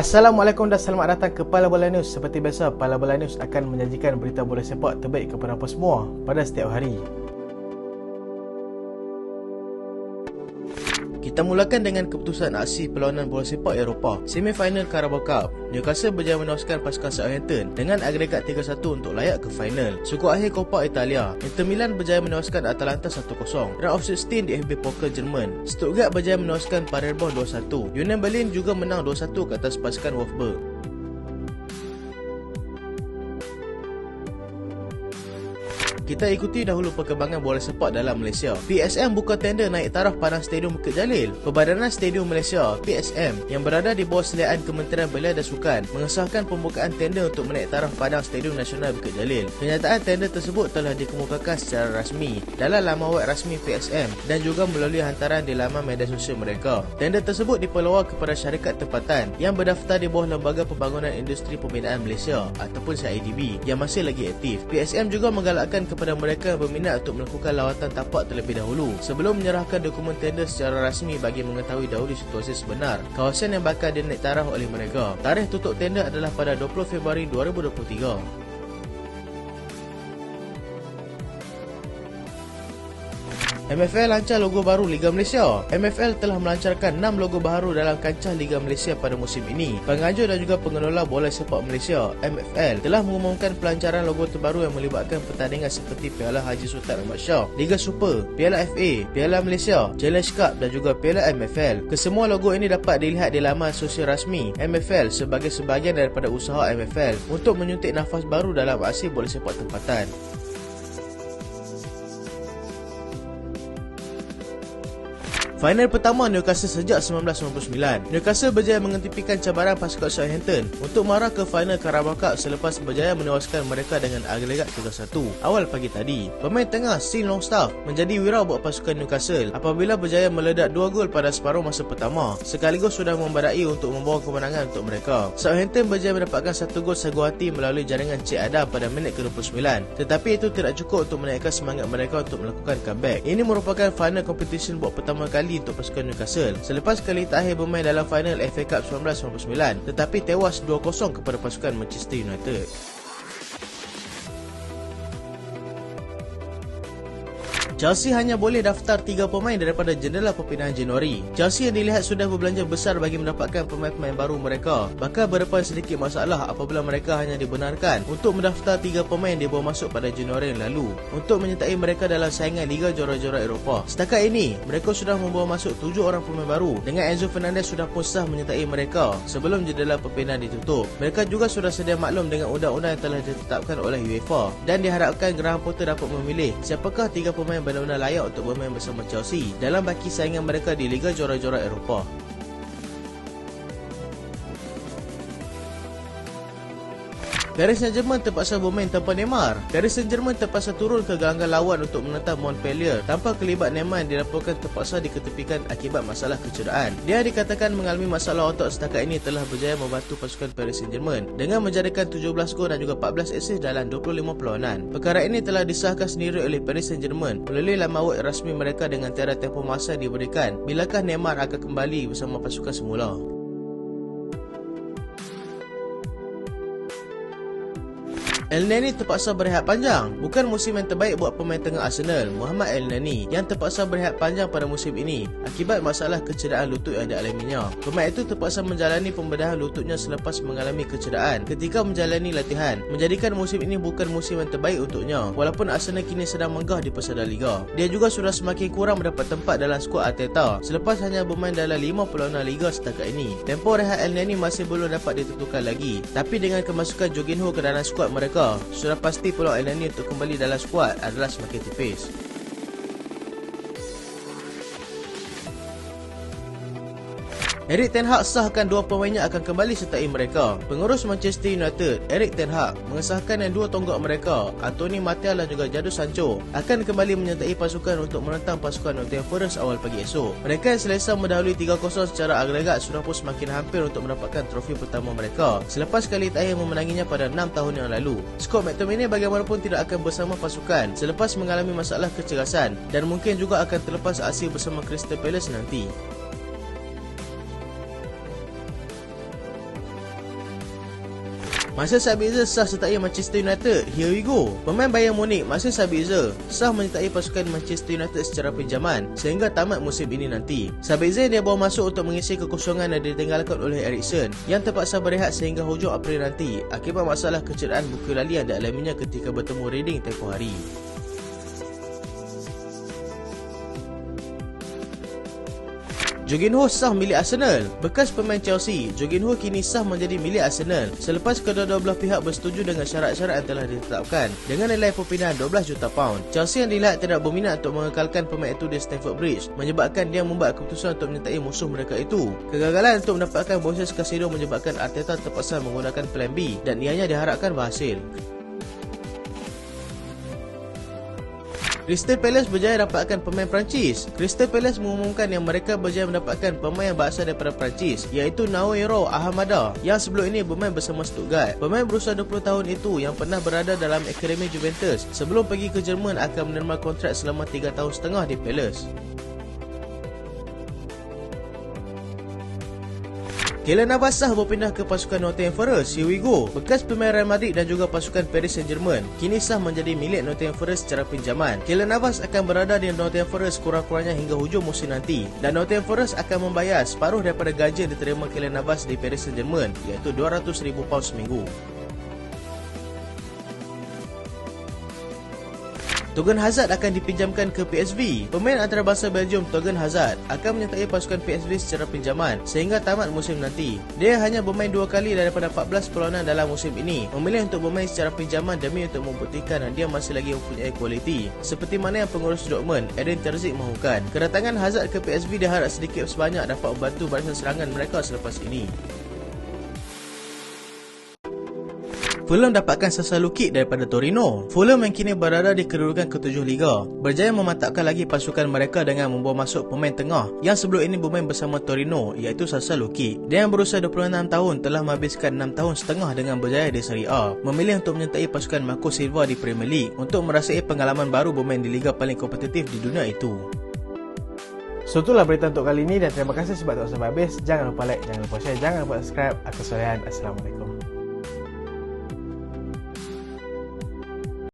Assalamualaikum dan selamat datang ke Pala Bola News. Seperti biasa, Pala Bola News akan menyajikan berita bola sepak terbaik kepada anda semua pada setiap hari. Kita mulakan dengan keputusan aksi perlawanan bola sepak Eropah semi-final Carabao Cup. Newcastle berjaya menewaskan pasukan Southampton dengan agregat 3-1 untuk layak ke final. Suku akhir Coppa Italia, Inter Milan berjaya menewaskan Atalanta 1-0. Round of 16 di FB Pokal Jerman, Stuttgart berjaya menewaskan Paderborn 2-1. Union Berlin juga menang 2-1 ke atas pasukan Wolfsburg. Kita ikuti dahulu perkembangan bola sepak dalam Malaysia. PSM buka tender naik taraf Padang Stadium Bukit Jalil. Perbadanan Stadium Malaysia (PSM) yang berada di bawah seliaan Kementerian Belia dan Sukan mengesahkan pembukaan tender untuk menaik taraf Padang Stadium Nasional Bukit Jalil. Kenyataan tender tersebut telah dikemukakan secara rasmi dalam laman web rasmi PSM dan juga melalui hantaran di laman media sosial mereka. Tender tersebut dipeluang kepada syarikat tempatan yang berdaftar di bawah Lembaga Pembangunan Industri Pembinaan Malaysia ataupun CIDB yang masih lagi aktif. PSM juga menggalakkan kepada mereka yang berminat untuk melakukan lawatan tapak terlebih dahulu sebelum menyerahkan dokumen tender secara rasmi bagi mengetahui dahulu situasi sebenar kawasan yang bakal dinaik taraf oleh mereka. Tarikh tutup tender adalah pada 20 Februari 2023. MFL lancar logo baru Liga Malaysia. MFL telah melancarkan 6 logo baru dalam kancah Liga Malaysia pada musim ini. Penganjur dan juga pengelola bola sepak Malaysia, MFL, telah mengumumkan pelancaran logo terbaru yang melibatkan pertandingan seperti Piala Haji Sultan Ahmad Shah, Liga Super, Piala FA, Piala Malaysia, Challenge Cup dan juga Piala MFL. Kesemua logo ini dapat dilihat di laman sosial rasmi MFL sebagai sebahagian daripada usaha MFL untuk menyuntik nafas baru dalam aksi bola sepak tempatan. Final pertama Newcastle sejak 1999. Newcastle berjaya menghentikan cabaran pasukan Southampton untuk marah ke final Carabao Cup selepas berjaya menewaskan mereka dengan agregat 3-1 awal pagi tadi. Pemain tengah Sean Longstaff menjadi wirau buat pasukan Newcastle apabila berjaya meledak 2 gol pada separuh masa pertama sekaligus sudah membadai untuk membawa kemenangan untuk mereka. Southampton berjaya mendapatkan 1 gol saguhati melalui jaringan Cik Adam pada minit ke-29, tetapi itu tidak cukup untuk menaikkan semangat mereka untuk melakukan comeback. Ini merupakan final competition buat pertama kali untuk pasukan Newcastle selepas kali terakhir bermain dalam final FA Cup 1999 tetapi tewas 2-0 kepada pasukan Manchester United. Chelsea hanya boleh daftar 3 pemain daripada jendela perpindahan Januari. Chelsea yang dilihat sudah berbelanja besar bagi mendapatkan pemain-pemain baru mereka bakal berdepan sedikit masalah apabila mereka hanya dibenarkan untuk mendaftar 3 pemain yang dibawa masuk pada Januari yang lalu untuk menyertai mereka dalam saingan Liga Juara-Juara Eropah. Setakat ini, mereka sudah membawa masuk 7 orang pemain baru dengan Enzo Fernandez sudah pun sah menyertai mereka sebelum jendela perpindahan ditutup. Mereka juga sudah sedia maklum dengan undang-undang yang telah ditetapkan oleh UEFA dan diharapkan Graham Potter dapat memilih siapakah 3 pemain benar-benar layak untuk bermain bersama Chelsea dalam baki saingan mereka di Liga Juara-Juara Eropah. Paris Saint-Germain terpaksa bermain tanpa Neymar. Paris Saint-Germain terpaksa turun ke gelanggang lawan untuk menentang Montpellier tanpa kelibat Neymar yang dilaporkan terpaksa diketepikan akibat masalah kecederaan. Dia dikatakan mengalami masalah otak setakat ini telah berjaya membantu pasukan Paris Saint-Germain dengan menjadikan 17 gol dan juga 14 assist dalam 25 perlawanan. Perkara ini telah disahkan sendiri oleh Paris Saint-Germain melalui laman web rasmi mereka dengan tiada tempoh masa diberikan bilakah Neymar akan kembali bersama pasukan semula. Elneny terpaksa berehat panjang. Bukan musim yang terbaik buat pemain tengah Arsenal, Mohamed Elneny, yang terpaksa berehat panjang pada musim ini akibat masalah kecederaan lutut yang dialaminya. Pemain itu terpaksa menjalani pembedahan lututnya selepas mengalami kecederaan ketika menjalani latihan, menjadikan musim ini bukan musim yang terbaik untuknya. Walaupun Arsenal kini sedang menggah di pesada Liga, dia juga sudah semakin kurang mendapat tempat dalam skuad Arteta selepas hanya bermain dalam 5 perlawanan Liga setakat ini. Tempoh rehat Elneny masih belum dapat ditentukan lagi, tapi dengan kemasukan Jorginho ke dalam skuad mereka, sudah pasti peluang Elneny untuk kembali dalam skuad adalah semakin tipis. Erik ten Hag sahkan 2 pemainnya akan kembali sertai mereka. Pengurus Manchester United, Erik ten Hag, mengesahkan yang 2 tonggak mereka, Anthony Martial dan juga Jadon Sancho, akan kembali menyertai pasukan untuk menentang pasukan Nottingham Forest awal pagi esok. Mereka yang selesa mendahului 3-0 secara agregat sudah pun semakin hampir untuk mendapatkan trofi pertama mereka selepas kali terakhir memenanginya pada 6 tahun yang lalu. Scott McTominay bagaimanapun tidak akan bersama pasukan selepas mengalami masalah kecerasan dan mungkin juga akan terlepas aksi bersama Crystal Palace nanti. Marcel Sabitzer sah sertai Manchester United. Here we go. Pemain Bayern Munich Marcel Sabitzer sah menyertai pasukan Manchester United secara pinjaman sehingga tamat musim ini nanti. Sabitzer dia bawa masuk untuk mengisi kekosongan yang ditinggalkan oleh Eriksen yang terpaksa berehat sehingga hujung April nanti akibat masalah kecederaan buku lali yang dialaminya ketika bertemu Reading tempoh hari. Jorginho sah milik Arsenal. Bekas pemain Chelsea, Jorginho kini sah menjadi milik Arsenal selepas kedua-dua belah pihak bersetuju dengan syarat-syarat yang telah ditetapkan dengan nilai perpindahan 12 juta pound. Chelsea yang dilihat tidak berminat untuk mengekalkan pemain itu di Stamford Bridge menyebabkan dia membuat keputusan untuk menyertai musuh mereka itu. Kegagalan untuk mendapatkan Moises Caicedo menyebabkan Arteta terpaksa menggunakan plan B dan ianya diharapkan berhasil. Crystal Palace berjaya dapatkan pemain Perancis. Crystal Palace mengumumkan yang mereka berjaya mendapatkan pemain yang berasal daripada Perancis iaitu Naoero Ahamada yang sebelum ini bermain bersama Stuttgart. Pemain berusia 20 tahun itu yang pernah berada dalam Akademi Juventus sebelum pergi ke Jerman akan menerima kontrak selama 3 tahun setengah di Palace. Kylian Navas sah berpindah ke pasukan Nottingham Forest. Here we go. Bekas pemain Real Madrid dan juga pasukan Paris Saint-Germain kini sah menjadi milik Nottingham Forest secara pinjaman. Kylian Navas akan berada di Nottingham Forest kurang-kurangnya hingga hujung musim nanti dan Nottingham Forest akan membayar separuh daripada gaji yang diterima Kylian Navas di Paris Saint-Germain iaitu £200,000 seminggu. Thorgan Hazard akan dipinjamkan ke PSV. Pemain antarabangsa Belgium Thorgan Hazard akan menyertai pasukan PSV secara pinjaman sehingga tamat musim nanti. Dia hanya bermain 2 kali daripada 14 perlawanan dalam musim ini, memilih untuk bermain secara pinjaman demi untuk membuktikan dia masih lagi mempunyai kualiti, seperti mana yang pengurus Dortmund Edin Terzic mahukan. Kedatangan Hazard ke PSV diharap sedikit sebanyak dapat membantu barisan serangan mereka selepas ini. Fulham dapatkan Sassuolo Kid daripada Torino. Fulham yang kini berada di kedudukan ke-7 Liga berjaya memantapkan lagi pasukan mereka dengan membawa masuk pemain tengah yang sebelum ini bermain bersama Torino iaitu Sassuolo Kid. Dia yang berusia 26 tahun telah menghabiskan 6 tahun setengah dengan berjaya di Serie A, memilih untuk menyertai pasukan Marco Silva di Premier League untuk merasai pengalaman baru bermain di liga paling kompetitif di dunia itu. So itulah berita untuk kali ini dan terima kasih sebab tengok sampai habis. Jangan lupa like, jangan lupa share, jangan lupa subscribe. Aku Solehan. Assalamualaikum.